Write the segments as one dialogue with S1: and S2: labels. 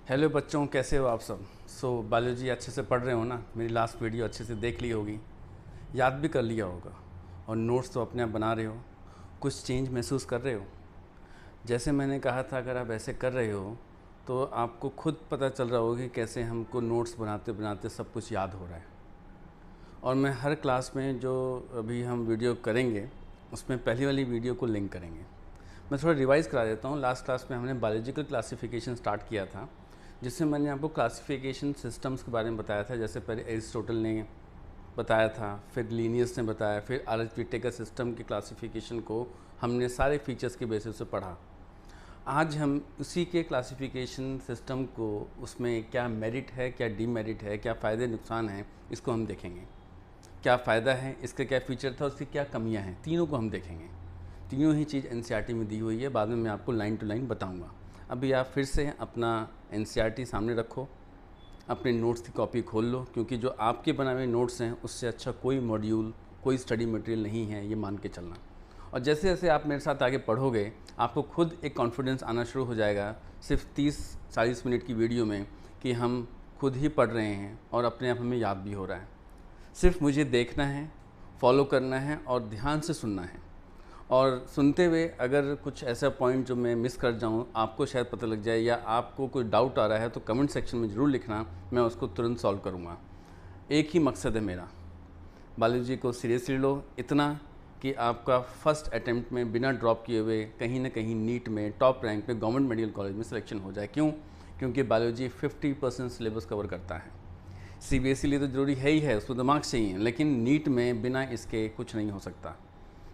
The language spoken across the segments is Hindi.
S1: हेलो बच्चों, कैसे हो आप सब। बायोलॉजी अच्छे से पढ़ रहे हो ना। मेरी लास्ट वीडियो अच्छे से देख ली होगी, याद भी कर लिया होगा, और नोट्स तो अपने आप बना रहे हो। कुछ चेंज महसूस कर रहे हो। जैसे मैंने कहा था, अगर आप ऐसे कर रहे हो तो आपको खुद पता चल रहा होगा कि कैसे हमको नोट्स बनाते बनाते सब कुछ याद हो रहा है। और मैं हर क्लास में जो अभी हम वीडियो करेंगे उसमें पहली वाली वीडियो को लिंक करेंगे। मैं थोड़ा रिवाइज़ करा देता हूँ। लास्ट क्लास में हमने बायोलॉजिकल क्लासिफिकेशन स्टार्ट किया था, जिससे मैंने आपको क्लासिफिकेशन सिस्टम्स के बारे में बताया था। जैसे पहले एरिस्टोटल ने बताया था, फिर लीनियस ने बताया, फिर आर.एच. व्हिटेकर सिस्टम की क्लासिफिकेशन को हमने सारे फीचर्स के बेसिस पे पढ़ा। आज हम उसी के क्लासिफिकेशन सिस्टम को, उसमें क्या मेरिट है, क्या डीमेरिट है, क्या फ़ायदे नुकसान हैं, इसको हम देखेंगे। क्या फ़ायदा है, इसका क्या फ़ीचर था, उसकी क्या कमियां हैं, तीनों को हम देखेंगे। तीनों ही चीज़ एनसीईआरटी में दी हुई है, बाद में मैं आपको लाइन टू लाइन बताऊंगा। अभी आप फिर से अपना एनसीईआरटी सामने रखो, अपने नोट्स की कॉपी खोल लो, क्योंकि जो आपके बनाए हुए नोट्स हैं उससे अच्छा कोई मॉड्यूल, कोई स्टडी मटेरियल नहीं है, ये मान के चलना। और जैसे जैसे आप मेरे साथ आगे पढ़ोगे, आपको खुद एक कॉन्फिडेंस आना शुरू हो जाएगा, सिर्फ 30-40 मिनट की वीडियो में, कि हम खुद ही पढ़ रहे हैं और अपने आप हमें याद भी हो रहा है। सिर्फ मुझे देखना है, फॉलो करना है और ध्यान से सुनना है। और सुनते हुए अगर कुछ ऐसा पॉइंट जो मैं मिस कर जाऊँ, आपको शायद पता लग जाए, या आपको कोई डाउट आ रहा है, तो कमेंट सेक्शन में ज़रूर लिखना, मैं उसको तुरंत सॉल्व करूँगा। एक ही मकसद है मेरा, बायोलॉजी को सीरियसली लो, इतना कि आपका फर्स्ट अटैम्प्ट में बिना ड्रॉप किए हुए कहीं ना कहीं नीट में टॉप रैंक पे गवर्नमेंट मेडिकल कॉलेज में सिलेक्शन हो जाए। क्यों? क्योंकि बायोलॉजी 50% सिलेबस कवर करता है। सीबीएसई लिए तो ज़रूरी है ही है, उसको दिमाग चाहिए, लेकिन नीट में बिना इसके कुछ नहीं हो सकता।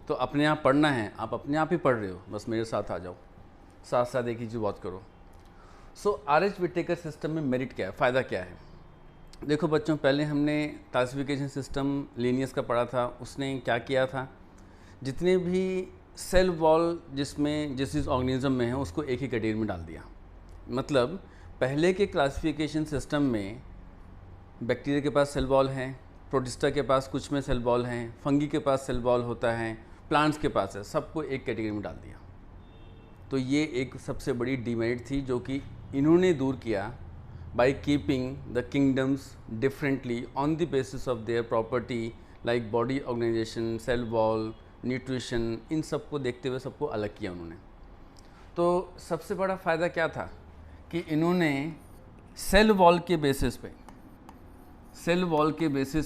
S1: तो अपने आप पढ़ना है, आप अपने आप ही पढ़ रहे हो, बस मेरे साथ आ जाओ, साथ साथ एक ही चीज़ बात करो। आर.एच. व्हिटेकर सिस्टम में मेरिट क्या है, फ़ायदा क्या है। देखो बच्चों, पहले हमने क्लासिफिकेशन सिस्टम लीनियस का पढ़ा था। उसने क्या किया था, जितने भी सेल वॉल जिसमें जिस ऑर्गेनिज्म में है उसको एक ही कैटेगरी में डाल दिया। मतलब पहले के क्लासिफिकेशन सिस्टम में बैक्टीरिया के पास सेल वॉल है, प्रोटिस्टा के पास कुछ में सेल वॉल हैं, फंगी के पास सेल वॉल होता है, प्लांट्स के पास है, सबको एक कैटेगरी में डाल दिया। तो ये एक सबसे बड़ी डीमेरिट थी जो कि इन्होंने दूर किया by keeping the kingdoms differently on the basis of their property, like body organisation, cell wall, nutrition, इन सबको देखते हुए सबको अलग किया उन्होंने। तो सबसे बड़ा फ़ायदा क्या था कि इन्होंने सेल वॉल के बेसिस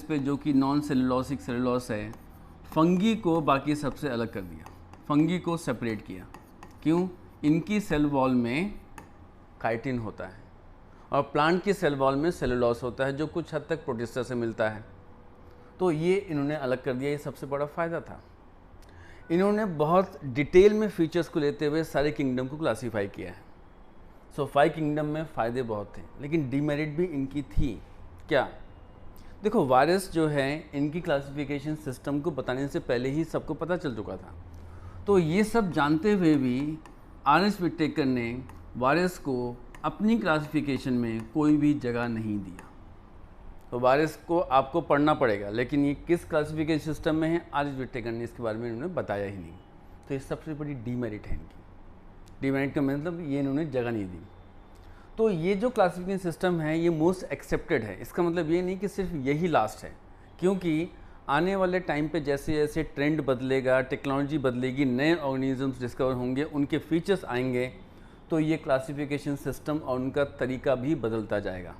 S1: पे, जो कि नॉन सेलुलोसिक सेलुलोस है, फंगी को बाकी सबसे अलग कर दिया, फंगी को सेपरेट किया। क्यों? इनकी सेल वॉल में काइटिन होता है और प्लांट की सेल वॉल में सेलुलोस होता है, जो कुछ हद तक प्रोटिस्टा से मिलता है। तो ये इन्होंने अलग कर दिया, ये सबसे बड़ा फ़ायदा था। इन्होंने बहुत डिटेल में फीचर्स को लेते हुए सारे किंगडम को क्लासीफाई किया है। 5 किंगडम में फ़ायदे बहुत थे, लेकिन डीमेरिट भी इनकी थी। क्या? देखो, वायरस जो है, इनकी क्लासिफिकेशन सिस्टम को बताने से पहले ही सबको पता चल चुका था। तो ये सब जानते हुए भी आर.एच. व्हिटेकर ने वायरस को अपनी क्लासिफिकेशन में कोई भी जगह नहीं दिया। तो वायरस को आपको पढ़ना पड़ेगा, लेकिन ये किस क्लासिफिकेशन सिस्टम में है, आर.एच. व्हिटेकर ने इसके बारे में इन्होंने बताया ही नहीं। तो ये सबसे बड़ी डीमेरिट है इनकी। डीमेरिट का मतलब ये इन्होंने जगह नहीं दी। तो ये जो क्लासिफिकेशन सिस्टम है, ये मोस्ट एक्सेप्टेड है। इसका मतलब ये नहीं कि सिर्फ यही लास्ट है, क्योंकि आने वाले टाइम पे जैसे जैसे ट्रेंड बदलेगा, टेक्नोलॉजी बदलेगी, नए ऑर्गेनिजम्स डिस्कवर होंगे, उनके फीचर्स आएंगे, तो ये क्लासिफिकेशन सिस्टम और उनका तरीका भी बदलता जाएगा।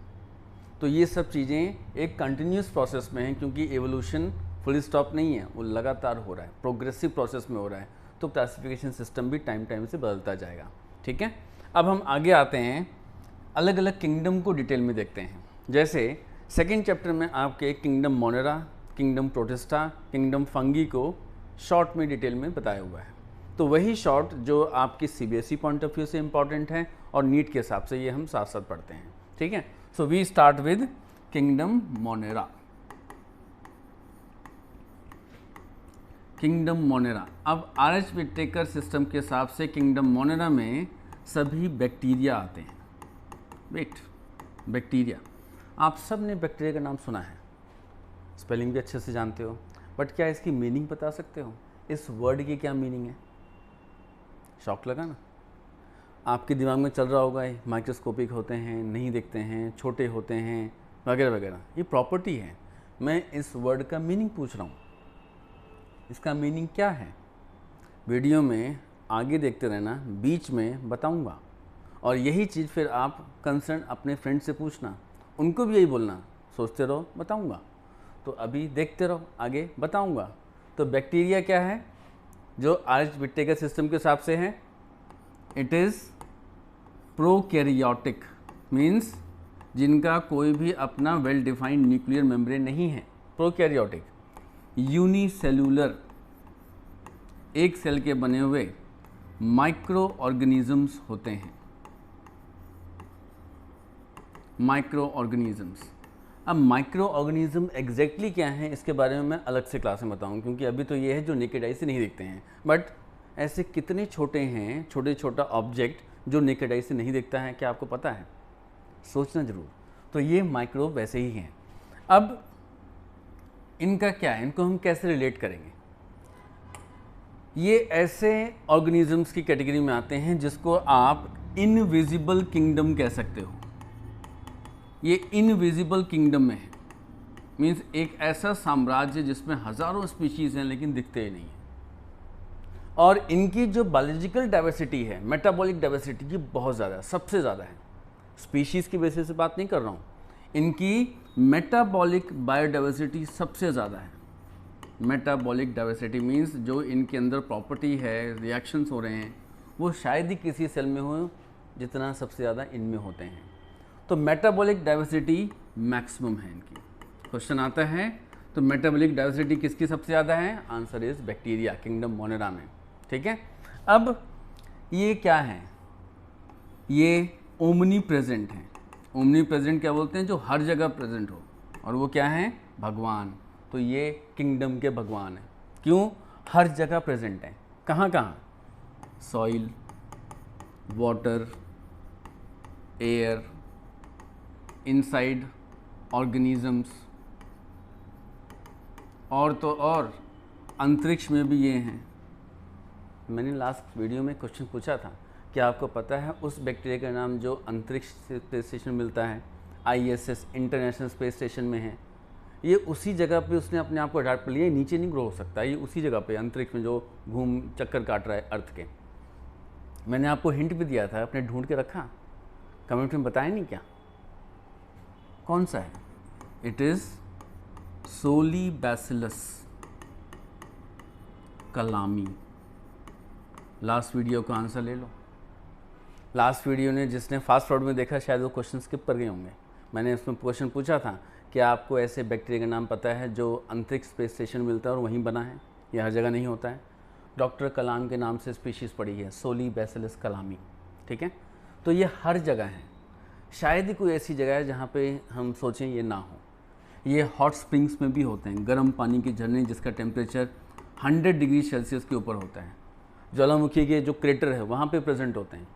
S1: तो ये सब चीज़ें एक कंटिन्यूस प्रोसेस में हैं, क्योंकि एवोल्यूशन फुल स्टॉप नहीं है, वो लगातार हो रहा है, प्रोग्रेसिव प्रोसेस में हो रहा है। तो क्लासिफिकेशन सिस्टम भी टाइम टाइम से बदलता जाएगा। ठीक है, अब हम आगे आते हैं, अलग अलग किंगडम को डिटेल में देखते हैं। जैसे सेकेंड चैप्टर में आपके kingdom Monera, kingdom protista, kingdom fungi को शॉर्ट में डिटेल में बताया हुआ है। तो वही शॉर्ट जो आपकी सीबीएसई पॉइंट ऑफ व्यू से इम्पॉर्टेंट है और नीट के हिसाब से, ये हम साथ साथ पढ़ते हैं। ठीक है, so we start with kingdom Monera. Kingdom Monera, अब आर.एच. व्हिटेकर सिस्टम के हिसाब से किंगडम मोनेरा में सभी बैक्टीरिया आते हैं। वेट, बैक्टीरिया, आप सब ने बैक्टीरिया का नाम सुना है, स्पेलिंग भी अच्छे से जानते हो, बट क्या इसकी मीनिंग बता सकते हो? इस वर्ड की क्या मीनिंग है? शॉक लगा ना? आपके दिमाग में चल रहा होगा ये माइक्रोस्कोपिक होते हैं, नहीं दिखते हैं, छोटे होते हैं, वगैरह वगैरह। ये प्रॉपर्टी है। मैं इस वर्ड का मीनिंग पूछ रहा हूँ, इसका मीनिंग क्या है। वीडियो में आगे देखते रहना, बीच में बताऊँगा। और यही चीज़ फिर आप कंसर्न अपने फ्रेंड से पूछना, उनको भी यही बोलना, सोचते रहो बताऊँगा। तो अभी देखते रहो, आगे बताऊँगा। तो बैक्टीरिया क्या है जो आर्च विट्टेकर सिस्टम के हिसाब से है? इट इज़ प्रोकैरियोटिक, मीन्स जिनका कोई भी अपना वेल डिफाइंड न्यूक्लियर मेम्ब्रेन नहीं है, प्रोकैरियोटिक। यूनिसेल्यूलर, एक सेल के बने हुए माइक्रो ऑर्गेनिजम्स होते हैं, माइक्रो ऑर्गेनिजम्स। अब माइक्रो ऑर्गेनिज्म एग्जैक्टली क्या है इसके बारे में मैं अलग से क्लास में बताऊँ, क्योंकि अभी तो ये है जो नेकेड आई से नहीं दिखते हैं। बट ऐसे कितने छोटे हैं, छोटे छोटा ऑब्जेक्ट जो नेकेड आई से नहीं दिखता है, क्या आपको पता है? सोचना ज़रूर। तो ये माइक्रो वैसे ही हैं। अब इनका क्या है, इनको हम कैसे रिलेट करेंगे? ये ऐसे ऑर्गेनिजम्स की कैटेगरी में आते हैं जिसको आप इनविजिबल किंगडम कह सकते हो। ये इनविजिबल किंगडम में है, मीन्स एक ऐसा साम्राज्य जिसमें हज़ारों स्पीशीज़ हैं लेकिन दिखते ही नहीं हैं। और इनकी जो बायोलॉजिकल डाइवर्सिटी है, मेटाबॉलिक डाइवर्सिटी, ये बहुत ज़्यादा है, सबसे ज़्यादा है। स्पीशीज़ की बेसिस से बात नहीं कर रहा हूँ, इनकी मेटाबॉलिक बायोडाइवर्सिटी सबसे ज़्यादा है। मेटाबॉलिक डाइवर्सिटी मीन्स जो इनके अंदर प्रॉपर्टी है, रिएक्शंस हो रहे हैं, वो शायद ही किसी सेल में हो जितना सबसे ज़्यादा इनमें होते हैं। तो मेटाबॉलिक डाइवर्सिटी मैक्सिमम है इनकी। क्वेश्चन आता है तो मेटाबॉलिक डाइवर्सिटी किसकी सबसे ज़्यादा है? Answer is bacteria, kingdom Monera में। ठीक है। अब ये क्या है? ये ओमनी प्रेजेंट हैं। ओमनी प्रेजेंट क्या बोलते हैं? जो हर जगह प्रेजेंट हो, और वो क्या है? भगवान। तो ये किंगडम के भगवान हैं। क्यों? हर जगह प्रेजेंट हैं। कहाँ कहाँ? Soil, water, air, inside organisms, और तो और अंतरिक्ष में भी ये हैं। मैंने लास्ट वीडियो में क्वेश्चन पूछा था, क्या आपको पता है उस बैक्टीरिया का नाम जो अंतरिक्ष स्पेस स्टेशन मिलता है, ISS इंटरनेशनल स्पेस स्टेशन में है, ये उसी जगह पे उसने अपने आप को अडाप्ट कर लिया। नीचे नहीं ग्रो हो सकता, ये उसी जगह पे अंतरिक्ष में जो घूम चक्कर काट रहा है अर्थ के। मैंने आपको हिंट भी दिया था, अपने ढूंढ के रखा, कमेंट में बताया नहीं क्या? कौन सा है? इट इज़ सोलिबैसिलस कलामी। लास्ट वीडियो का आंसर ले लो। लास्ट वीडियो ने जिसने फास्ट फॉरवर्ड में देखा शायद वो क्वेश्चन स्किप कर गए होंगे। मैंने उसमें क्वेश्चन पूछा था कि आपको ऐसे बैक्टीरिया का नाम पता है जो अंतरिक्ष स्पेस स्टेशन मिलता है और वहीं बना है, ये हर जगह नहीं होता है। डॉक्टर कलाम के नाम से स्पीशीज़ पड़ी है, सोलिबैसिलस कलामी। ठीक है। तो ये हर जगह है, शायद ही कोई ऐसी जगह है जहाँ पे हम सोचें ये ना हो। ये हॉट स्प्रिंग्स में भी होते हैं, गर्म पानी के झरने जिसका टेम्परेचर 100 डिग्री सेल्सियस के ऊपर होता है। ज्वालामुखी के जो क्रेटर है वहाँ पे प्रेजेंट होते हैं।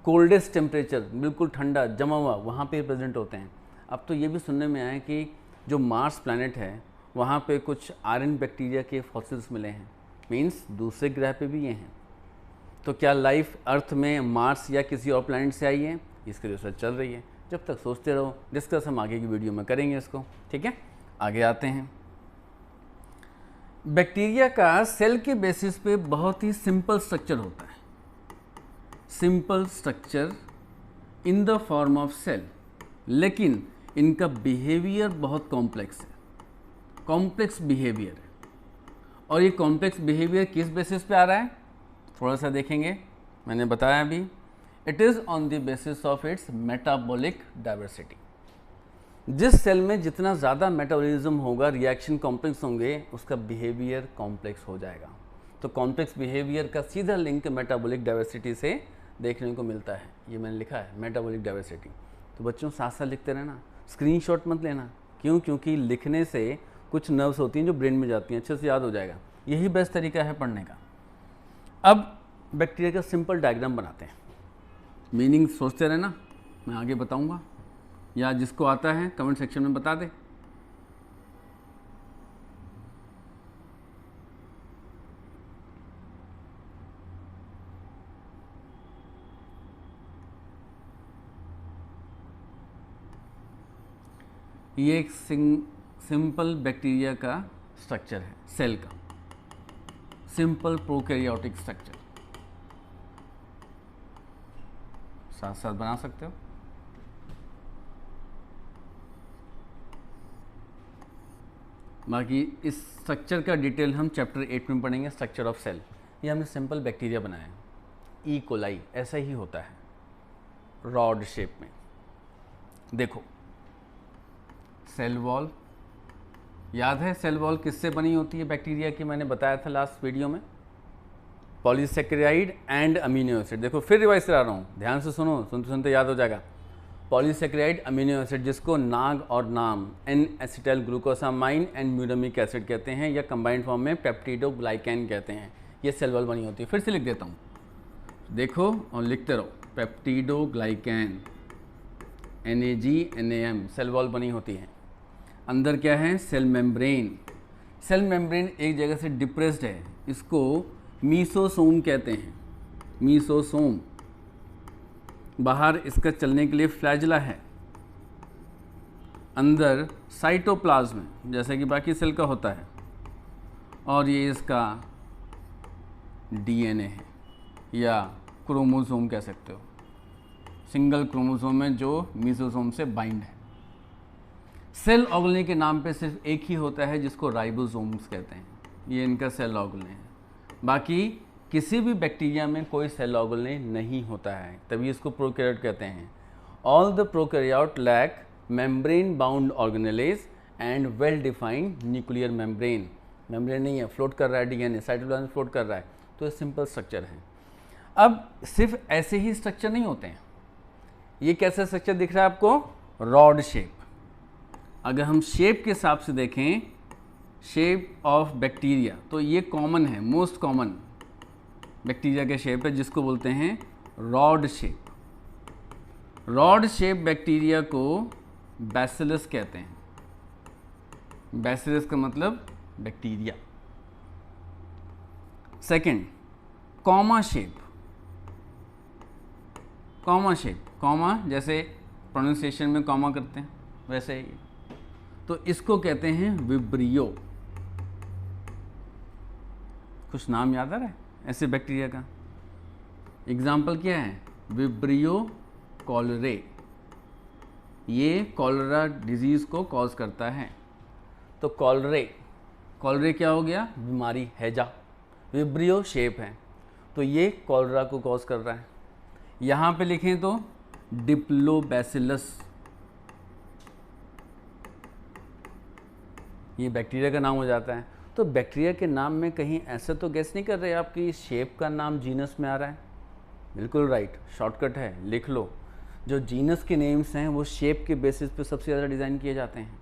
S1: कोल्डेस्ट टेम्परेचर, बिल्कुल ठंडा जमा हुआ, वहाँ पे प्रेजेंट होते हैं। अब तो ये भी सुनने में आया कि जो मार्स प्लैनेट है वहाँ पे कुछ आयरन बैक्टीरिया के फॉसिल्स मिले हैं, मीन्स दूसरे ग्रह पे भी ये हैं। तो क्या लाइफ अर्थ में मार्स या किसी और प्लैनेट से आई है? इसकी रिसर्च चल रही है। जब तक सोचते रहो, डिस्कस हम आगे की वीडियो में करेंगे इसको। ठीक है, आगे आते हैं। बैक्टीरिया का सेल के बेसिस पे बहुत ही सिंपल स्ट्रक्चर होता है, simple structure in the form of cell, लेकिन इनका बिहेवियर बहुत कॉम्प्लेक्स है, कॉम्प्लेक्स बिहेवियर है। और ये कॉम्प्लेक्स बिहेवियर किस बेसिस पे आ रहा है? थोड़ा सा देखेंगे, मैंने बताया अभी, it is on the basis of its metabolic diversity. जिस सेल में जितना ज़्यादा मेटाबॉलिज्म होगा, रिएक्शन कॉम्प्लेक्स होंगे, उसका बिहेवियर कॉम्प्लेक्स हो जाएगा। तो कॉम्प्लेक्स बिहेवियर का सीधा लिंक मेटाबॉलिक डाइवर्सिटी से देखने को मिलता है। ये मैंने लिखा है मेटाबॉलिक डाइवर्सिटी। तो बच्चों साथ साथ लिखते रहना, स्क्रीनशॉट मत लेना। क्यों? क्योंकि लिखने से कुछ नर्व्स होती हैं जो ब्रेन में जाती हैं, अच्छे से याद हो जाएगा। यही बेस्ट तरीका है पढ़ने का। अब बैक्टीरिया का सिंपल डायग्राम बनाते हैं, मीनिंग सोचते रहना, मैं आगे बताऊंगा, या जिसको आता है कमेंट सेक्शन में बता दे। ये एक सिंपल बैक्टीरिया का स्ट्रक्चर है, सेल का सिंपल प्रोकैरियोटिक स्ट्रक्चर। साथ साथ बना सकते हो। बाकी इस स्ट्रक्चर का डिटेल हम चैप्टर 8 में पढ़ेंगे, स्ट्रक्चर ऑफ सेल। ये हमने सिंपल बैक्टीरिया बनाया, ई कोलाई ऐसा ही होता है रॉड शेप में। देखो सेल वॉल, याद है सेल वॉल किससे बनी होती है बैक्टीरिया की, मैंने बताया था लास्ट वीडियो में, पॉलीसेकेराइड एंड अमीनो एसिड। देखो फिर रिवाइज करा रहा हूँ, ध्यान से सुनो, सुनते सुनते याद हो जाएगा। पॉलीसेकेराइड अमीनो एसिड जिसको नाग और NAM N acetyl glucosamine and muramic acid कहते हैं, या कंबाइंड फॉर्म में पेप्टिडोग्लाइकैन कहते हैं। ये सेल वॉल बनी होती है। फिर से लिख देता हूँ, देखो और लिखते रहो, पेप्टिडोग्लाइकैन NAG/NAM सेल वॉल बनी होती है। अंदर क्या है, सेल मेम्ब्रेन। सेल मेम्ब्रेन एक जगह से डिप्रेस्ड है, इसको मीसोसोम कहते हैं, मीसोसोम। बाहर इसका चलने के लिए फ्लैजला है, अंदर साइटोप्लाज्म जैसे कि बाकी सेल का होता है, और ये इसका DNA है या क्रोमोसोम कह सकते हो, सिंगल क्रोमोसोम है जो मीसोसोम से बाइंड है। सेल ऑर्गेनेल के नाम पे सिर्फ एक ही होता है जिसको राइबोसोम्स कहते हैं, ये इनका सेल ऑर्गेनेल है। बाकी किसी भी बैक्टीरिया में कोई सेल ऑर्गेनेल नहीं होता है, तभी इसको प्रोकैरियोट कहते हैं। All the prokaryote lack membrane bound organelles and well defined nuclear membrane. Membrane नहीं है, फ्लोट कर रहा है DNA, साइटोप्लाज्म फ्लोट कर रहा है, तो ये सिंपल स्ट्रक्चर है। अब सिर्फ ऐसे ही स्ट्रक्चर नहीं होते हैं। ये कैसा स्ट्रक्चर दिख रहा है आपको, रॉड शेप। अगर हम शेप के हिसाब से देखें, शेप ऑफ बैक्टीरिया, तो ये कॉमन है, मोस्ट कॉमन बैक्टीरिया के शेप है जिसको बोलते हैं rod shape. Rod shape bacteria को बैसिलस कहते हैं। बैसिलस का मतलब bacteria. Second, comma shape. Comma shape, comma जैसे प्रोनाउंसिएशन में कॉमा करते हैं वैसे ही, तो इसको कहते हैं विब्रियो। कुछ नाम याद आ रहा है ऐसे बैक्टीरिया का? एग्जाम्पल क्या है, विब्रियो कॉलरे, ये कॉलरा डिजीज़ को कॉज करता है। तो कॉलरे, कॉलरे क्या हो गया, बीमारी, हैजा। विब्रियो शेप है तो ये कॉलरा को कॉज कर रहा है। यहाँ पे लिखें तो डिप्लोबैसिलस, ये बैक्टीरिया का नाम हो जाता है। तो बैक्टीरिया के नाम में कहीं ऐसा तो गेस नहीं कर रहे आप कि शेप का नाम जीनस में आ रहा है? बिल्कुल राइट, शॉर्टकट है, लिख लो। जो जीनस के नेम्स हैं वो शेप के बेसिस पे सबसे ज़्यादा डिज़ाइन किए जाते हैं।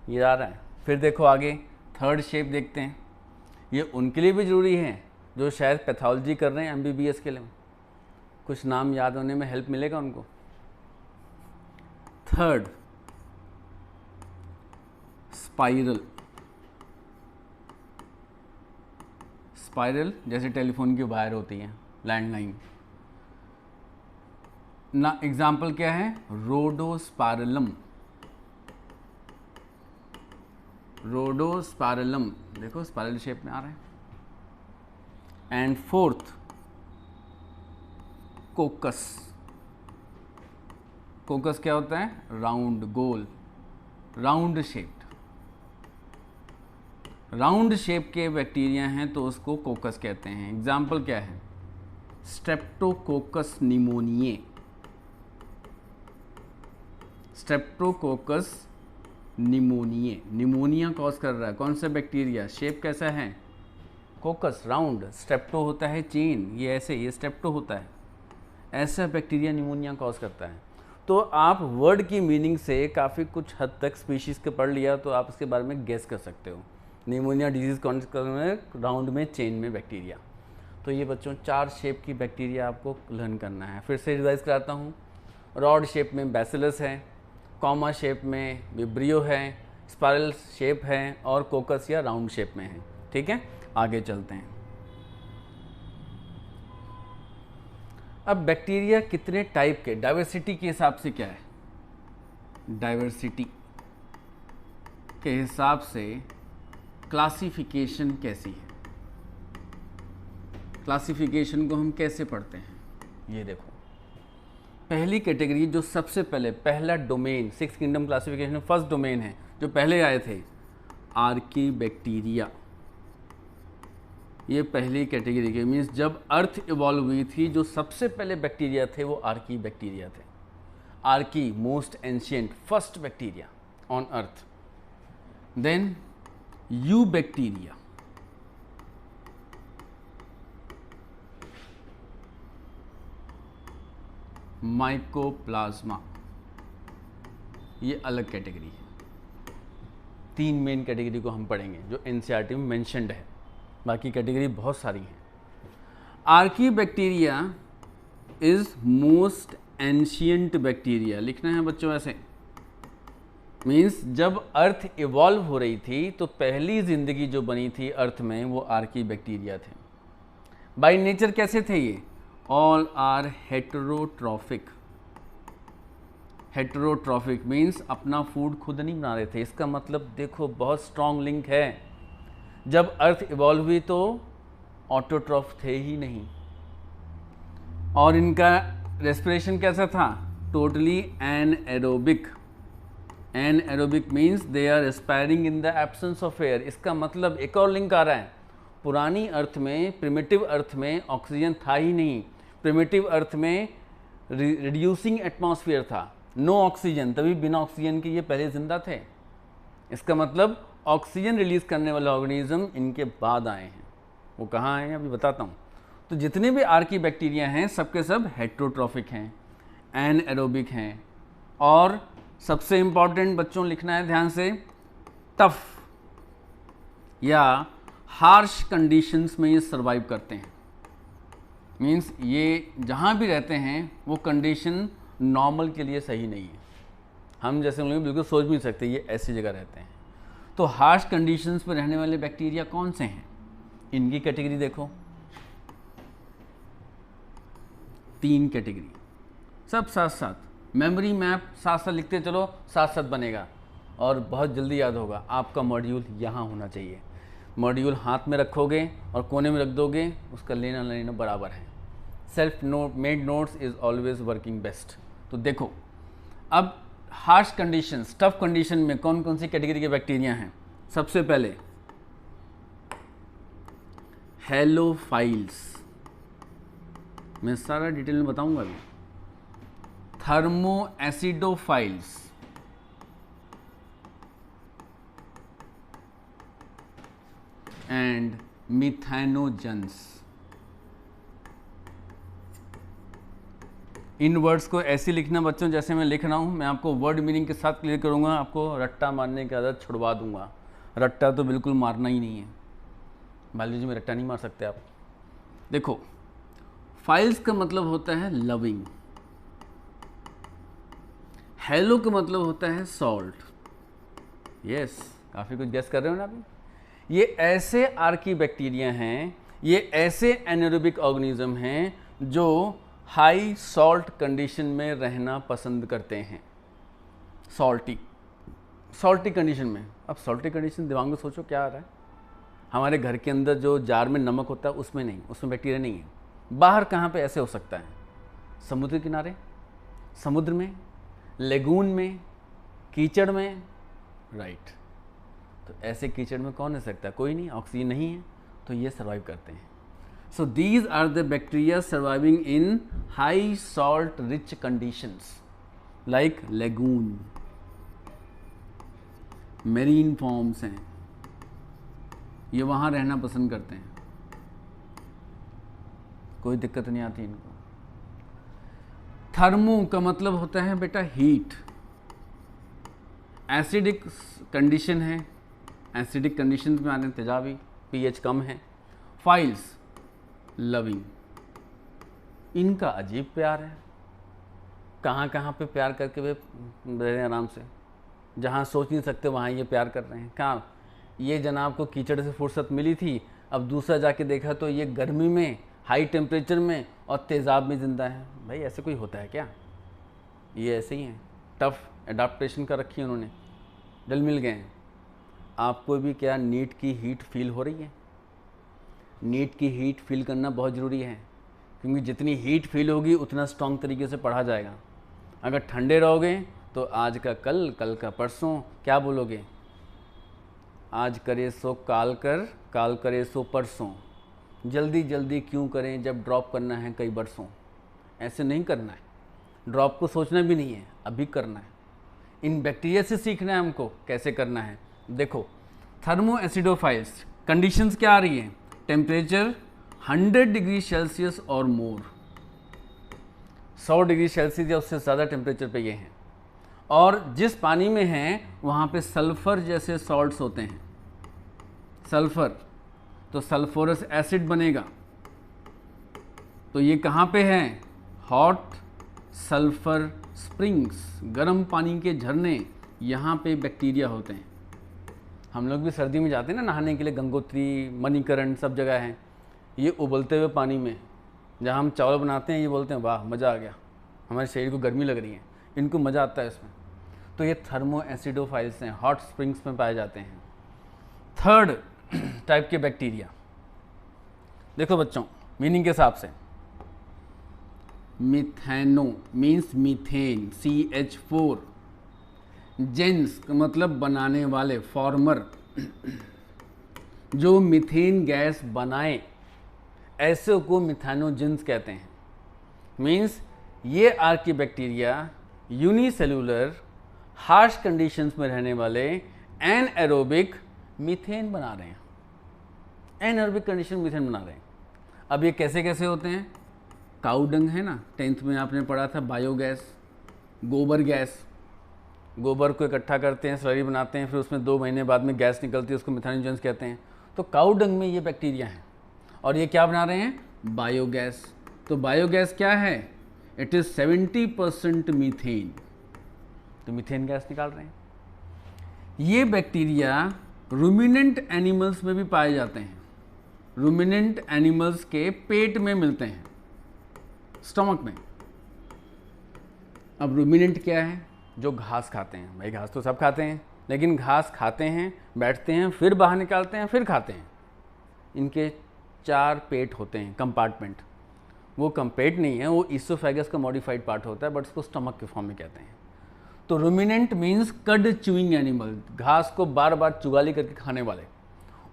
S1: ये आ रहा है। फिर देखो आगे थर्ड शेप देखते हैं। ये उनके लिए भी ज़रूरी है जो शायद पैथोलॉजी कर रहे हैं MBBS के लिए, कुछ नाम याद होने में हेल्प मिलेगा उनको। Third, spiral. स्पाइरल जैसे टेलीफोन की वायर होती है, लैंडलाइन ना। एग्जाम्पल क्या है, रोडोस्पाइरलम। रोडोस्पाइरलम देखो स्पाइरल शेप में आ रहा है। And fourth, कोकस। कोकस क्या होता है, राउंड, गोल, राउंड शेप्ड। राउंड शेप के बैक्टीरिया हैं तो उसको कोकस कहते हैं। एग्जाम्पल क्या है, स्ट्रेप्टोकोकस निमोनिये। स्ट्रेप्टोकोकस निमोनिये, निमोनिया कॉज कर रहा है। कौन सा बैक्टीरिया, शेप कैसा है, कोकस, राउंड। स्ट्रेप्टो होता है चेन, ये ऐसे, ये स्ट्रेप्टो होता है, ऐसा बैक्टीरिया निमोनिया कॉज करता है। तो आप वर्ड की मीनिंग से काफ़ी कुछ हद तक स्पीशीज़ के पढ़ लिया तो आप इसके बारे में गेस कर सकते हो। निमोनिया डिजीज़ कौन से, राउंड में, चेन में बैक्टीरिया। तो ये बच्चों 4 शेप की बैक्टीरिया आपको लर्न करना है। फिर से रिवाइज कराता हूँ। रॉड शेप में बैसिलस है, कॉमा शेप में विब्रियो है, स्पाइरल शेप है और कोकस या राउंड शेप में है। ठीक है, आगे चलते हैं। अब बैक्टीरिया कितने टाइप के, डाइवर्सिटी के हिसाब से क्या है, डाइवर्सिटी के हिसाब से क्लासिफिकेशन कैसी है, क्लासिफिकेशन को हम कैसे पढ़ते हैं। ये देखो, पहली कैटेगरी जो सबसे पहले, पहला डोमेन, सिक्स किंगडम क्लासिफिकेशन में फर्स्ट डोमेन है जो पहले आए थे, आर्कीबैक्टीरिया। ये पहली कैटेगरी के मीन्स जब अर्थ इवॉल्व हुई थी जो सबसे पहले बैक्टीरिया थे वो आर्कीबैक्टीरिया थे। Archae most ancient first bacteria on earth. Then eubacteria, mycoplasma, ये अलग कैटेगरी है। तीन मेन कैटेगरी को हम पढ़ेंगे जो एनसीईआरटी में मेंशन्ड है, बाकी कैटेगरी बहुत सारी हैं। Archaebacteria is most ancient bacteria, लिखना है बच्चों ऐसे। मीन्स जब अर्थ इवॉल्व हो रही थी तो पहली जिंदगी जो बनी थी अर्थ में वो आर्कीबैक्टीरिया थे। बाय नेचर कैसे थे ये? All are heterotrophic. Heterotrophic means अपना फूड खुद नहीं बना रहे थे। इसका मतलब देखो बहुत स्ट्रॉन्ग लिंक है। जब अर्थ इवॉल्व हुई तो ऑटोट्रॉफ थे ही नहीं, और इनका रेस्पिरेशन कैसा था? Totally anaerobic. Anaerobic means they are respiring in the absence of air. इसका मतलब एक और लिंक आ रहा है, पुरानी अर्थ में, प्रिमिटिव अर्थ में ऑक्सीजन था ही नहीं। प्रिमिटिव अर्थ में रिड्यूसिंग एटमॉस्फेयर था, नो ऑक्सीजन, तभी बिना ऑक्सीजन के ये पहले जिंदा थे। इसका मतलब ऑक्सीजन रिलीज करने वाले ऑर्गेनिज्म इनके बाद आए हैं। वो कहाँ आए हैं अभी बताता हूँ। तो जितने भी आर्कीबैक्टीरिया हैं सबके सब हेटेरोट्रॉफिक हैं, एनएरोबिक हैं, और सबसे इम्पॉर्टेंट बच्चों लिखना है ध्यान से, टफ या हार्श कंडीशंस में ये सर्वाइव करते हैं। मीन्स ये जहाँ भी रहते हैं वो कंडीशन नॉर्मल के लिए सही नहीं है। हम जैसे लोग बिल्कुल सोच भी नहीं सकते ये ऐसी जगह रहते हैं। तो हार्श कंडीशंस में रहने वाले बैक्टीरिया कौन से हैं? इनकी कैटेगरी देखो, तीन कैटेगरी, सब साथ साथ। मेमोरी मैप साथ साथ लिखते चलो, साथ साथ बनेगा और बहुत जल्दी याद होगा। आपका मॉड्यूल यहाँ होना चाहिए। मॉड्यूल हाथ में रखोगे और कोने में रख दोगे, उसका लेना लेना बराबर है। Self made notes is always working best. तो देखो अब हार्श कंडीशंस, टफ कंडीशन में कौन कौन सी कैटेगरी के बैक्टीरिया हैं? सबसे पहले हेलोफाइल्स, मैं सारा डिटेल में बताऊंगा अभी। Thermo acidophiles, and methanogens. In words को ऐसे लिखना बच्चों जैसे मैं लिख रहा हूँ। मैं आपको वर्ड मीनिंग के साथ क्लियर करूँगा, आपको रट्टा मारने की आदत छुड़वा दूंगा। रट्टा तो बिल्कुल मारना ही नहीं है, बायोलॉजी में रट्टा नहीं मार सकते आप। देखो फाइल्स का मतलब होता है लविंग, हेलो का मतलब होता है सॉल्ट। यस, काफ़ी कुछ गेस कर रहे हो ना अभी। ये ऐसे आर्कीबैक्टीरिया हैं, ये ऐसे एनारोबिक ऑर्गेनिज्म हैं जो हाई सॉल्ट कंडीशन में रहना पसंद करते हैं। सॉल्टी कंडीशन में। अब सॉल्टी कंडीशन दिमाग में सोचो क्या आ रहा है। हमारे घर के अंदर जो जार में नमक होता है उसमें नहीं, उसमें बैक्टीरिया नहीं है। बाहर कहाँ पे ऐसे हो सकता है? समुद्र किनारे, समुद्र में, लेगून में, कीचड़ में, राइट। तो ऐसे कीचड़ में कौन रह सकता है? कोई नहीं, ऑक्सीजन नहीं है, तो ये सर्वाइव करते हैं। So these are the bacteria surviving in high salt rich conditions like lagoon, marine forms हैं, ये वहाँ रहना पसंद करते हैं, कोई दिक्कत नहीं आती इनको। थर्मो का मतलब होता है बेटा हीट। एसिडिक कंडीशन है, एसिडिक कंडीशन में आने तेजाबी, पीएच कम है। फाइल्स लविंग, इनका अजीब प्यार है। कहाँ कहाँ पे प्यार करके वे रह रहे हैं आराम से, जहाँ सोच नहीं सकते वहाँ ये प्यार कर रहे हैं। कहाँ ये जनाब को कीचड़ से फुर्सत मिली थी, अब दूसरा जाके देखा तो ये गर्मी में, हाई टेम्परेचर में और तेज़ाब में ज़िंदा है। भाई ऐसे कोई होता है क्या? ये ऐसे ही हैं, टफ एडाप्टेशन का रखी है उन्होंने, डल मिल गए हैं। आपको भी क्या नीट की हीट फील हो रही है? नीट की हीट फील करना बहुत ज़रूरी है, क्योंकि जितनी हीट फील होगी उतना स्ट्रॉन्ग तरीके से पढ़ा जाएगा। अगर ठंडे रहोगे तो आज का कल, कल का परसों, क्या बोलोगे? आज करे सो काल कर, काल करे सो परसों। जल्दी जल्दी क्यों करें जब ड्रॉप करना है कई बरसों। ऐसे नहीं करना है, ड्रॉप को सोचना भी नहीं है, अभी करना है। इन बैक्टीरिया से सीखना है हमको कैसे करना है। देखो, थर्मो एसिडोफाइल्स कंडीशंस क्या आ रही है? टेम्परेचर 100 डिग्री सेल्सियस और मोर, 100 डिग्री सेल्सियस या उससे ज़्यादा टेम्परेचर पे ये हैं, और जिस पानी में हैं वहाँ पे सल्फ़र जैसे सॉल्ट्स होते हैं। सल्फ़र, तो सल्फोरस एसिड बनेगा। तो ये कहाँ पे है? हॉट सल्फ़र स्प्रिंग्स, गर्म पानी के झरने, यहाँ पे बैक्टीरिया होते हैं। हम लोग भी सर्दी में जाते हैं ना नहाने के लिए, गंगोत्री, मणिकरण, सब जगह हैं। ये उबलते हुए पानी में जहाँ हम चावल बनाते हैं, ये बोलते हैं वाह मज़ा आ गया, हमारे शरीर को गर्मी लग रही है, इनको मज़ा आता है इसमें। तो ये थर्मो एसिडोफाइल्स हैं, हॉट स्प्रिंग्स में पाए जाते हैं। थर्ड टाइप के बैक्टीरिया, देखो बच्चों मीनिंग के हिसाब से, मिथेनो मीन्स मीथेन, CH4, जेंस का मतलब बनाने वाले, फॉर्मर, जो मीथेन गैस बनाए ऐसे को मिथेनोजेंस कहते हैं। मीन्स ये आर्कीबैक्टीरिया यूनिसेलुलर हार्श कंडीशंस में रहने वाले एनएरोबिक मीथेन बना रहे हैं। एनएरोबिक कंडीशन मीथेन बना रहे हैं। अब ये कैसे कैसे होते हैं? काऊ डंग है ना, 10th में आपने पढ़ा था, बायोगैस, गोबर गैस, गोबर को इकट्ठा करते हैं, स्लरी बनाते हैं, फिर उसमें 2 महीने बाद में गैस निकलती है, उसको मिथेनोजेंस कहते हैं। तो काऊ डंग में ये बैक्टीरिया हैं और ये क्या बना रहे हैं? बायोगैस। तो बायोगैस क्या है? इट इज़ 70% मीथेन, तो मीथेन गैस निकाल रहे हैं। ये बैक्टीरिया रूमिनेंट एनिमल्स में भी पाए जाते हैं। रूमिनेंट एनिमल्स के पेट में मिलते हैं, स्टमक में। अब रूमिनेंट क्या है? जो घास खाते हैं। भाई घास तो सब खाते हैं, लेकिन घास खाते हैं, बैठते हैं, फिर बाहर निकालते हैं, फिर खाते हैं। इनके 4 पेट होते हैं, कंपार्टमेंट। वो कंपेट नहीं है, वो ईसोफेगस का मॉडिफाइड पार्ट होता है, बट उसको स्टमक के फॉर्म में कहते हैं। तो रूमिनेंट मीन्स कड च्यूइंग एनिमल, घास को बार बार चुगाली करके खाने वाले।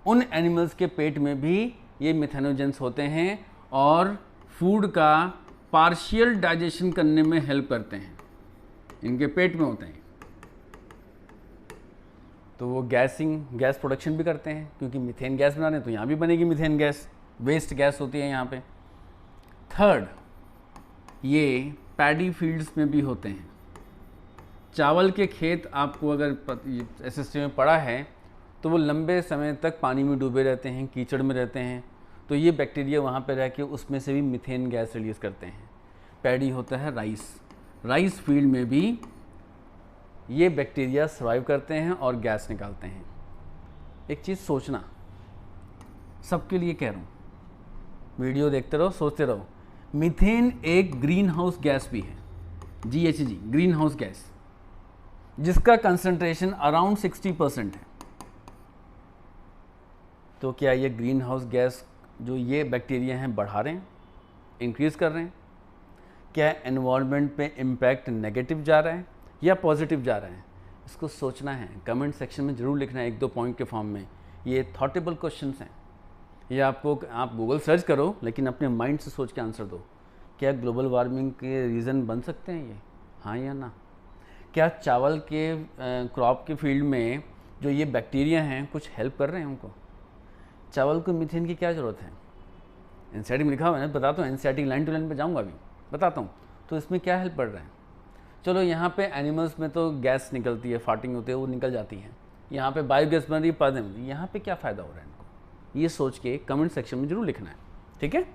S1: उन एनिमल्स के पेट में भी ये मिथेनोजेंस होते हैं और फूड का पार्शियल डाइजेशन करने में हेल्प करते हैं। इनके पेट में होते हैं, तो वो गैस प्रोडक्शन भी करते हैं, क्योंकि मीथेन गैस बना रहे हैं तो यहाँ भी बनेगी मीथेन गैस, वेस्ट गैस होती है यहाँ पे। थर्ड, ये पैडी फील्ड्स में भी होते हैं। चावल के खेत आपको अगर SST में पड़ा है तो वो लंबे समय तक पानी में डूबे रहते हैं, कीचड़ में रहते हैं, तो ये बैक्टीरिया वहाँ पे रह के उसमें से भी मीथेन गैस रिलीज़ करते हैं। पैडी होता है राइस फील्ड में भी ये बैक्टीरिया सर्वाइव करते हैं और गैस निकालते हैं। एक चीज़ सोचना, सबके लिए कह रहा हूँ, वीडियो देखते रहो, सोचते रहो। मीथेन एक ग्रीन हाउस गैस भी है, GHG, ग्रीन हाउस गैस, जिसका कंसंट्रेशन अराउंड 60% है। तो क्या ये ग्रीन हाउस गैस जो ये बैक्टीरिया हैं बढ़ा रहे हैं, इंक्रीज़ कर रहे हैं? क्या एनवायरनमेंट पे इम्पैक्ट नेगेटिव जा रहा है या पॉजिटिव जा रहा है? इसको सोचना है, कमेंट सेक्शन में ज़रूर लिखना है 1-2 पॉइंट के फॉर्म में। ये थॉटेबल क्वेश्चंस हैं, ये आपको, आप गूगल सर्च करो लेकिन अपने माइंड से सोच के आंसर दो। क्या ग्लोबल वार्मिंग के रीज़न बन सकते हैं ये, हाँ या ना? क्या चावल के क्रॉप के फील्ड में जो ये बैक्टीरिया हैं कुछ हेल्प कर रहे हैं उनको? चावल को मीथेन की क्या ज़रूरत है? एनसीईआरटी में लिखा हुआ है ना, बताता हूँ, एनसीईआरटी लाइन टू लाइन पे जाऊँगा अभी, बताता हूँ। तो इसमें क्या हेल्प पड़ रहा है? चलो यहाँ पे एनिमल्स में तो गैस निकलती है, फार्टिंग होती है, वो निकल जाती है। यहाँ पे बायोगैस बन रही है, पौधे में, यहाँ पे क्या फ़ायदा हो रहा है इनको? ये सोच के कमेंट सेक्शन में ज़रूर लिखना है, ठीक है?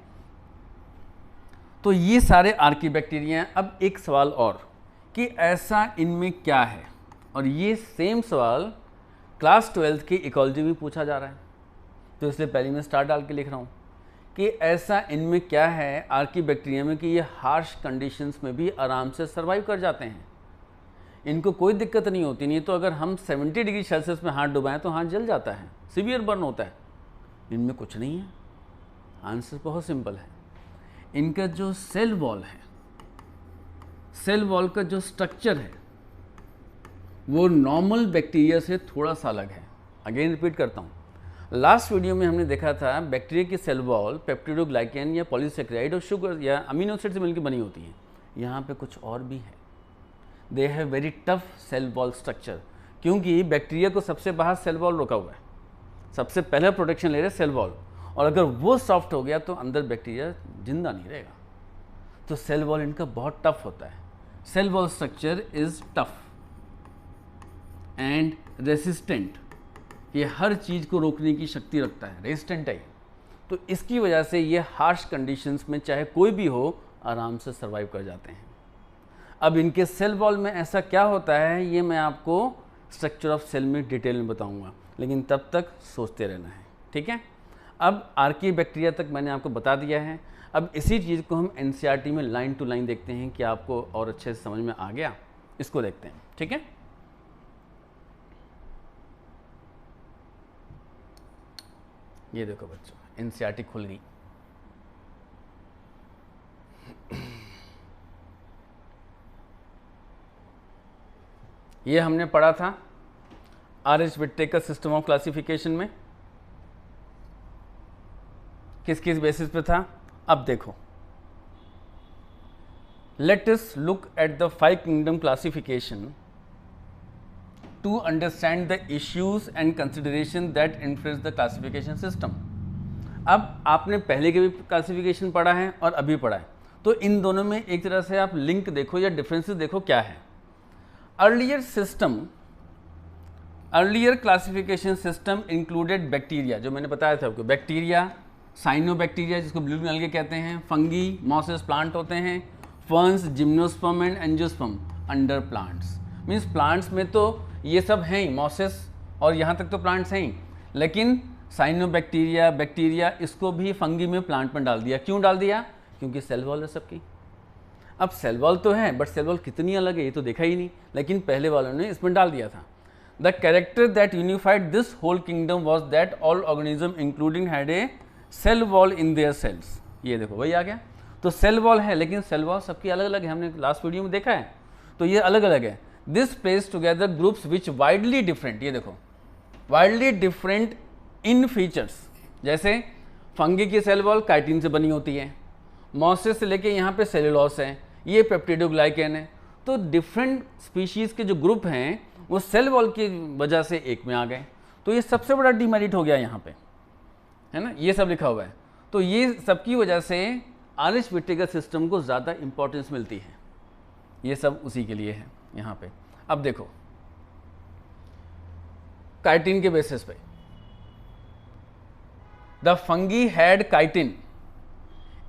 S1: तो ये सारे आर्कीबैक्टीरिया हैं। अब एक सवाल और कि ऐसा इनमें क्या है, और ये सेम सवाल क्लास 12th की इकोलॉजी में पूछा जा रहा है, तो इसलिए पहले मैं स्टार डाल के लिख रहा हूँ कि ऐसा इनमें क्या है आर्कीबैक्टीरिया में कि ये हार्श कंडीशंस में भी आराम से सर्वाइव कर जाते हैं। इनको कोई दिक्कत नहीं होती, नहीं तो अगर हम 70 डिग्री सेल्सियस में हाथ डुबाएं तो हाथ जल जाता है, सीवियर बर्न होता है। इनमें कुछ नहीं है। आंसर बहुत सिंपल है। इनका जो सेल वॉल है, सेल वॉल का जो स्ट्रक्चर है वो नॉर्मल बैक्टीरिया से थोड़ा सा अलग है। अगेन रिपीट करता हूँ, लास्ट वीडियो में हमने देखा था बैक्टीरिया की सेल वॉल पेप्टिडोग्लाइकेन या पॉलीसेकेराइड और शुगर या अमीनो एसिड से मिलकर बनी होती है। यहाँ पे कुछ और भी है। They have very tough cell wall structure, क्योंकि बैक्टीरिया को सबसे बाहर सेल वॉल रोका हुआ है, सबसे पहले प्रोटेक्शन ले रहे सेल वॉल, और अगर वो सॉफ्ट हो गया तो अंदर बैक्टीरिया जिंदा नहीं रहेगा। तो सेल वॉल इनका बहुत टफ होता है। Cell wall structure is tough and resistant, ये हर चीज़ को रोकने की शक्ति रखता है, रेजिस्टेंट है। तो इसकी वजह से ये हार्श कंडीशंस में चाहे कोई भी हो आराम से सर्वाइव कर जाते हैं। अब इनके सेल वॉल में ऐसा क्या होता है ये मैं आपको स्ट्रक्चर ऑफ सेल में डिटेल में बताऊंगा, लेकिन तब तक सोचते रहना है, ठीक है। अब आर्की बैक्टीरिया तक मैंने आपको बता दिया है। अब इसी चीज़ को हम एनसीईआरटी में लाइन टू लाइन देखते हैं कि आपको और अच्छे से समझ में आ गया। इसको देखते हैं, ठीक है। ये देखो बच्चों, एनसीईआरटी खुल गई। ये हमने पढ़ा था R H. Whittaker system of classification में, किस किस बेसिस पे था। अब देखो, let us look at the 5 kingdom classification to understand the issues and consideration that influence the classification system. अब आपने पहले के भी क्लासिफिकेशन पढ़ा है और अभी पढ़ा है, तो इन दोनों में एक तरह से आप लिंक देखो या डिफरेंसेस देखो क्या है। Earlier classification system included bacteria, जो मैंने बताया था आपको, बैक्टीरिया, साइनोबैक्टीरिया जिसको ब्लू एल्गे कहते हैं, फंगी, मॉसेस प्लांट होते हैं, ferns, gymnosperm and angiosperm under plants. Means plants में तो ये सब हैं ही, मॉसेस और यहाँ तक तो प्लांट्स हैं ही, लेकिन साइनोबैक्टीरिया, बैक्टीरिया, इसको भी फंगी में प्लांट में डाल दिया। क्यों डाल दिया? क्योंकि सेल वॉल है सबकी। अब सेल वॉल तो है बट सेल वॉल कितनी अलग है ये तो देखा ही नहीं, लेकिन पहले वालों ने इसमें डाल दिया था। The character that unified this whole kingdom was that all organism including had a cell wall in their cells. ये देखो वही आ गया। तो सेल वॉल है लेकिन सेल वॉल सबकी अलग अलग है, हमने लास्ट वीडियो में देखा है। तो ये अलग अलग है। This place together groups which widely different, ये देखो वाइडली डिफरेंट इन फीचर्स। जैसे फंगी की सेल वॉल काइटिन से बनी होती है, मॉसेस से लेके यहाँ पे सेलुलोस है, ये पेप्टिडोग्लाइकेन है। तो डिफरेंट स्पीशीज़ के जो ग्रुप हैं वो सेल वॉल की वजह से एक में आ गए। तो ये सबसे बड़ा डिमेरिट हो गया यहाँ पे, है ना, ये सब लिखा हुआ है। तो ये सबकी वजह से आर.एच. विट्टेकर सिस्टम को ज़्यादा इंपॉर्टेंस मिलती है। ये सब उसी के लिए है यहाँ पे। अब देखो काइटिन के बेसिस पे, the fungi had chitin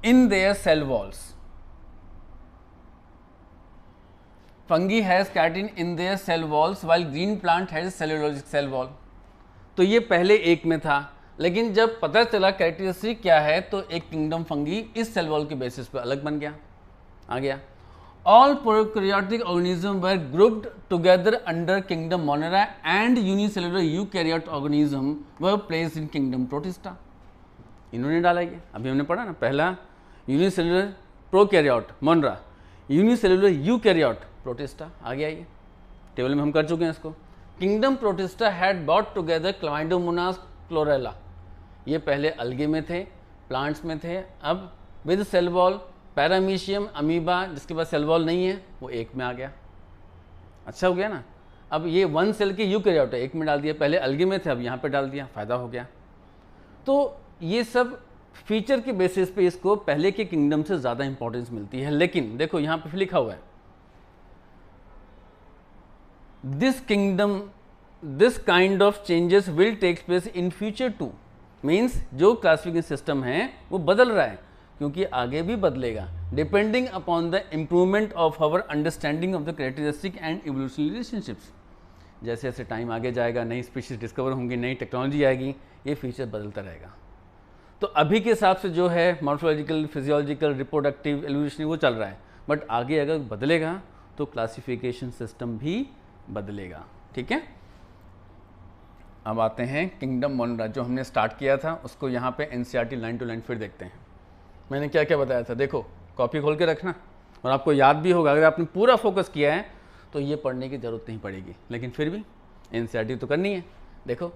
S1: in their cell walls. Fungi has chitin in their cell walls while green plant has cellulosic cell wall. तो ये पहले एक में था, लेकिन जब पता चला कैरेक्टरिस्टिक क्या है तो एक किंगडम फंगी इस सेल वॉल के बेसिस पे अलग बन गया, आ गया। All prokaryotic organism were grouped together under kingdom monera and unicellular eukaryote organism were placed in kingdom protista. इन्होंने डाला ये, अभी हमने पढ़ा ना, पहला unicellular prokaryote monera, unicellular eukaryote protista, आ गया ये टेबल में हम कर चुके हैं इसको। Kingdom protista had brought together chlamydomonas chlorella. ये पहले अलगे में थे, प्लांट्स में थे, अब with cell wall paramecium amoeba जिसके पास सेल वॉल नहीं है वो एक में आ गया। अच्छा हो गया ना। अब ये वन सेल के यूकैरियोट है, एक में डाल दिया, पहले अलगे में थे अब यहाँ पे डाल दिया, फ़ायदा हो गया। तो ये सब फीचर के बेसिस पे इसको पहले के किंगडम से ज़्यादा इंपॉर्टेंस मिलती है। लेकिन देखो यहाँ पे लिखा हुआ है this kind of changes will take place in future too. Means जो क्लासिफिकेशन सिस्टम है वो बदल रहा है, क्योंकि आगे भी बदलेगा, depending upon the improvement of our understanding of the characteristic and evolutionary relationships. जैसे जैसे टाइम आगे जाएगा, नई स्पीशीज डिस्कवर होंगी, नई टेक्नोलॉजी आएगी, ये फीचर बदलता रहेगा। तो अभी के हिसाब से जो है मॉर्फोलॉजिकल, फिजियोलॉजिकल, रिप्रोडक्टिव, एवोल्यूशनरी वो चल रहा है, बट आगे अगर बदलेगा तो क्लासिफिकेशन सिस्टम भी बदलेगा। ठीक है, अब आते हैं किंगडम मोनेरा, जो हमने स्टार्ट किया था उसको यहाँ पे एनसीईआरटी लाइन टू लाइन फिर देखते हैं। मैंने क्या क्या बताया था, देखो कॉपी खोल के रखना, और आपको याद भी होगा। अगर आपने पूरा फोकस किया है तो ये पढ़ने की ज़रूरत नहीं पड़ेगी, लेकिन फिर भी एनसीईआरटी तो करनी है। देखो,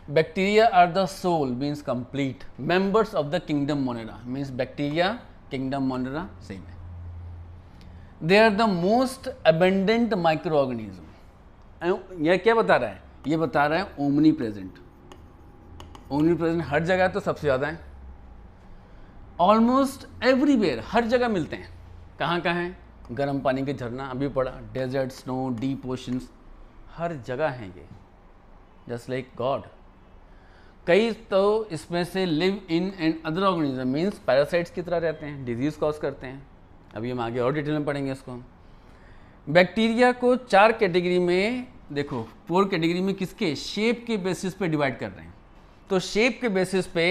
S1: bacteria are the sole means complete members of the kingdom monera, means bacteria kingdom monera same है। They are the most abundant microorganism. यह क्या बता रहा है, ये बता रहा है ओमनी प्रेजेंट। ओमनी प्रेजेंट हर जगह तो सबसे ज़्यादा है, ऑलमोस्ट एवरीवेयर, हर जगह मिलते हैं। कहाँ कहाँ हैं, गर्म पानी के झरना अभी पड़ा, डेजर्ट, स्नो, डीप ओशंस, हर जगह हैं ये, जस्ट लाइक गॉड। कई तो इसमें से live in and other organism means parasites की तरह रहते हैं, डिजीज कॉज करते हैं। अभी हम आगे और डिटेल में पढ़ेंगे इसको। बैक्टीरिया को 4 कैटेगरी में, देखो 4 कैटेगरी में किसके, शेप के बेसिस पे डिवाइड कर रहे हैं। तो शेप के बेसिस पे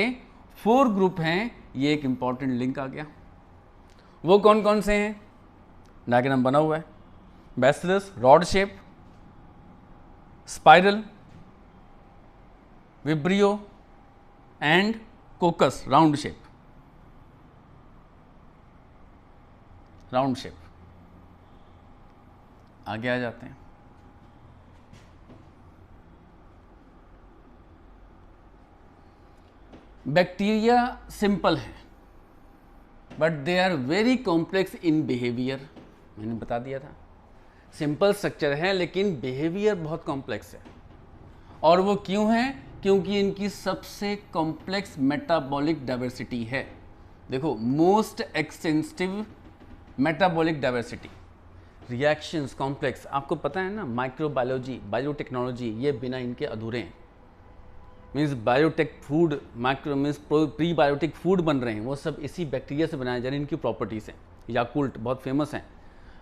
S1: 4 ग्रुप हैं, ये एक इंपॉर्टेंट लिंक आ गया। वो कौन कौन से हैं, डायग्राम बना हुआ है। Bacillus rod shape, spiral, vibrio and coccus round shape. Round shape. आगे आ जाते हैं। बैक्टीरिया सिंपल है but they are very complex in behaviour. मैंने बता दिया था, सिंपल स्ट्रक्चर है लेकिन बिहेवियर बहुत कॉम्प्लेक्स है। और वो क्यों है, क्योंकि इनकी सबसे कॉम्प्लेक्स मेटाबॉलिक डाइवर्सिटी है। देखो, most extensive metabolic diversity, reactions complex. आपको पता है ना, माइक्रोबायोलॉजी, बायोटेक्नोलॉजी, ये बिना इनके अधूरे हैं। Means biotech food, micro means prebiotic food बन रहे हैं, वो सब इसी बैक्टीरिया से बनाए जा रहे हैं। इनकी प्रॉपर्टीज़ हैं। याकुल्ट बहुत फेमस हैं,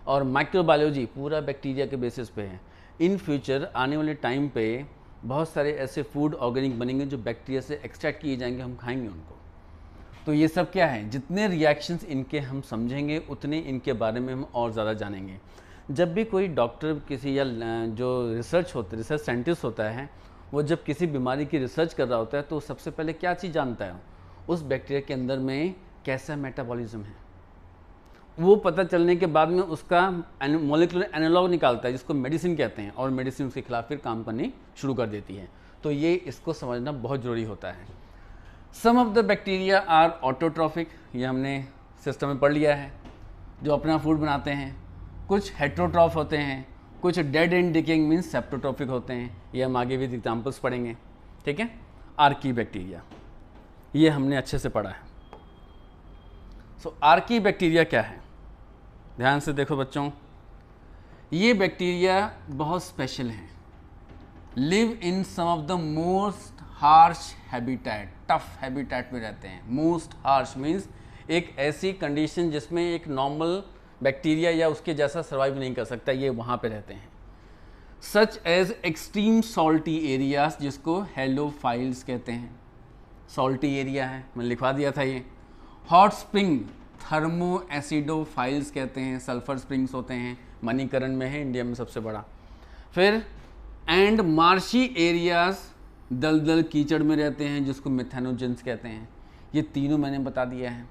S1: और माइक्रोबायोलॉजी पूरा बैक्टीरिया के बेसिस पे है। इन फ्यूचर आने वाले टाइम पे बहुत सारे ऐसे फूड ऑर्गेनिक बनेंगे जो बैक्टीरिया से एक्सट्रैक्ट किए जाएंगे, हम खाएंगे उनको। तो ये सब क्या है, जितने रिएक्शंस इनके हम समझेंगे उतने इनके बारे में हम और ज़्यादा जानेंगे। जब भी कोई डॉक्टर किसी या जो रिसर्च साइंटिस्ट होता है, वो जब किसी बीमारी की रिसर्च कर रहा होता है तो सबसे पहले क्या चीज़ जानता है, उस बैक्टीरिया के अंदर में कैसा मेटाबॉलिज्म है। वो पता चलने के बाद में उसका मॉलिक्यूलर एनालॉग निकालता है, जिसको मेडिसिन कहते हैं, और मेडिसिन उसके खिलाफ फिर काम करनी शुरू कर देती है। तो ये इसको समझना बहुत ज़रूरी होता है। Some of the bacteria are autotrophic, ये हमने सिस्टम में पढ़ लिया है, जो अपना फूड बनाते हैं। कुछ हेट्रोट्रॉफ होते हैं, कुछ डेड एंड डिकेइंग मीन्स सेप्टोट्रॉफिक होते हैं। ये हम आगे भी एग्जाम्पल्स पढ़ेंगे। ठीक है, आर्की बैक्टीरिया, ये हमने अच्छे से पढ़ा है। सो आर्की बैक्टीरिया क्या है, ध्यान से देखो बच्चों। ये बैक्टीरिया बहुत स्पेशल हैं, live in some of the most harsh habitat, tough habitat में रहते हैं। मोस्ट हार्श मीन्स एक ऐसी कंडीशन जिसमें एक नॉर्मल बैक्टीरिया या उसके जैसा सर्वाइव नहीं कर सकता, ये वहाँ पे रहते हैं। Such as extreme salty areas, जिसको हेलोफाइल्स कहते हैं। सॉल्टी एरिया है, मैंने लिखवा दिया था ये। हॉट स्प्रिंग थर्मो एसिडोफाइल्स कहते हैं, सल्फर स्प्रिंग्स होते हैं, मणिकरण में है, इंडिया में सबसे बड़ा। फिर एंड मार्शी एरियाज, दलदल कीचड़ में रहते हैं, जिसको मिथेनोजेंस कहते हैं। ये तीनों मैंने बता दिया है।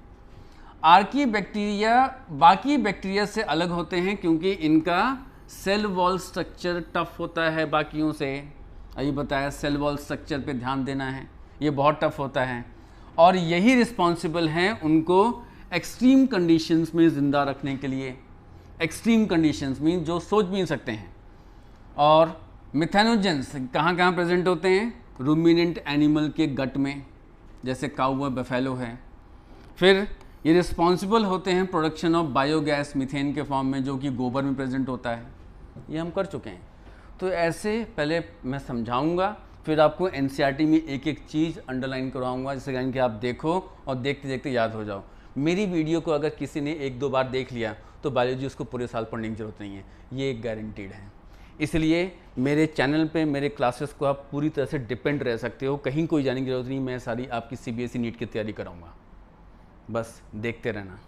S1: आर्की बैक्टीरिया बाकी बैक्टीरिया से अलग होते हैं क्योंकि इनका सेल वॉल स्ट्रक्चर टफ होता है बाकियों से। अभी बताया, सेल वॉल स्ट्रक्चर पे ध्यान देना है, ये बहुत टफ होता है, और यही रिस्पॉन्सिबल हैं उनको एक्सट्रीम कंडीशंस में ज़िंदा रखने के लिए। एक्सट्रीम कंडीशंस मीन जो सोच भी नहीं सकते हैं। और मिथेनोजेंस कहाँ कहाँ प्रेजेंट होते हैं, रूमिनेंट एनिमल के गट में, जैसे काऊ व बफेलो है। फिर ये रिस्पॉन्सिबल होते हैं प्रोडक्शन ऑफ बायोगैस मीथेन के फॉर्म में, जो कि गोबर में प्रेजेंट होता है। ये हम कर चुके हैं। तो ऐसे पहले मैं समझाऊंगा, फिर आपको एनसीईआरटी में एक एक चीज़ अंडरलाइन करवाऊंगा, जिससे कि आप देखो और देखते देखते याद हो जाओ। मेरी वीडियो को अगर किसी ने 1-2 बार देख लिया तो बायोलॉजी उसको पूरे साल पढ़ने की ज़रूरत नहीं है, ये एक गारंटीड है। इसलिए मेरे चैनल पे मेरे क्लासेस को आप पूरी तरह से डिपेंड रह सकते हो, कहीं कोई जाने की ज़रूरत नहीं। मैं सारी आपकी CBSE नीट की तैयारी कराऊंगा, बस देखते रहना।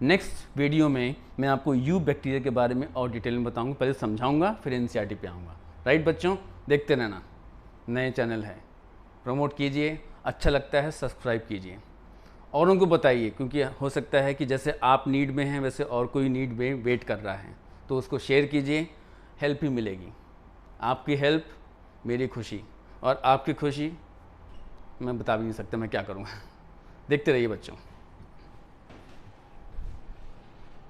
S1: नेक्स्ट वीडियो में मैं आपको यू बैक्टीरिया के बारे में और डिटेल में बताऊंगा, पहले समझाऊंगा फिर एनसीईआरटी पे आऊँगा। राइट बच्चों, देखते रहना, नए चैनल है, प्रमोट कीजिए, अच्छा लगता है सब्सक्राइब कीजिए, औरों को बताइए, क्योंकि हो सकता है कि जैसे आप नीड में हैं वैसे और कोई नीड में वेट कर रहा है, तो उसको शेयर कीजिए, हेल्प ही मिलेगी। आपकी हेल्प मेरी खुशी, और आपकी खुशी मैं बता भी नहीं सकता मैं क्या करूँगा। देखते रहिए बच्चों।